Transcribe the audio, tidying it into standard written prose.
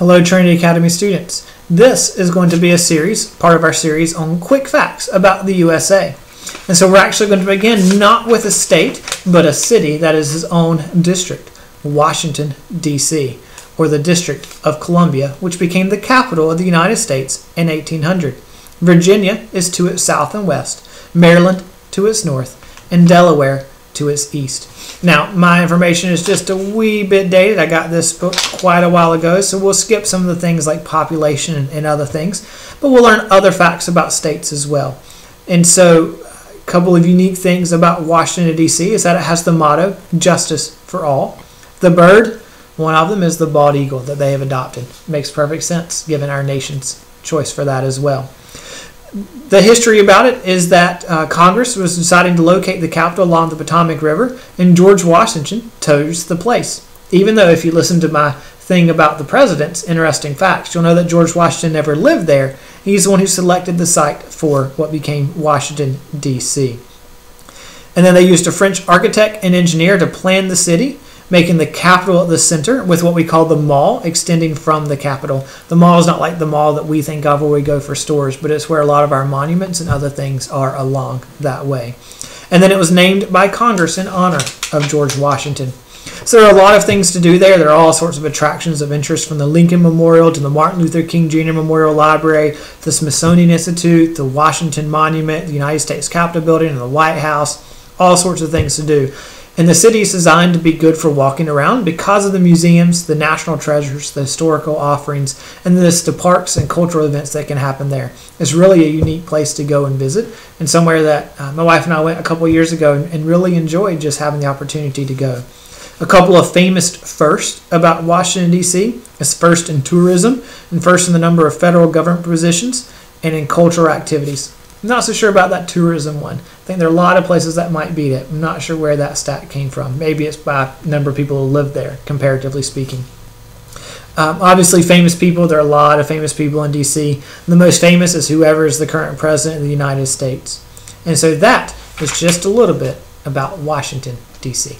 Hello Trinity Academy students. This is going to be a series, part of our series on quick facts about the USA. And so we're actually going to begin not with a state, but a city that is its own district, Washington, D.C., or the District of Columbia, which became the capital of the United States in 1800. Virginia is to its south and west, Maryland to its north, and Delaware to its east. Now, my information is just a wee bit dated. I got this book quite a while ago, so we'll skip some of the things like population and other things, but we'll learn other facts about states as well. And so, a couple of unique things about Washington, D.C. is that it has the motto, justice for all. The bird, one of them is the bald eagle that they have adopted. Makes perfect sense given our nation's choice for that as well. The history about it is that Congress was deciding to locate the capital along the Potomac River, and George Washington chose the place. Even though if you listen to my thing about the president's interesting facts, you'll know that George Washington never lived there. He's the one who selected the site for what became Washington, D.C. And then they used a French architect and engineer to plan the city, making the capital at the center with what we call the mall extending from the capital. The mall is not like the mall that we think of where we go for stores, but it's where a lot of our monuments and other things are along that way. And then it was named by Congress in honor of George Washington. So there are a lot of things to do there. There are all sorts of attractions of interest, from the Lincoln Memorial to the Martin Luther King Jr. Memorial Library, the Smithsonian Institute, the Washington Monument, the United States Capitol Building, and the White House. All sorts of things to do. And the city is designed to be good for walking around because of the museums, the national treasures, the historical offerings, and the parks and cultural events that can happen there. It's really a unique place to go and visit, and somewhere that my wife and I went a couple of years ago and really enjoyed just having the opportunity to go. A couple of famous firsts about Washington, D.C. is first in tourism, and first in the number of federal government positions, and in cultural activities. I'm not so sure about that tourism one. I think there are a lot of places that might beat it. I'm not sure where that stat came from. Maybe it's by number of people who live there, comparatively speaking. Obviously, famous people. There are a lot of famous people in D.C. The most famous is whoever is the current president of the United States. And so that is just a little bit about Washington, D.C.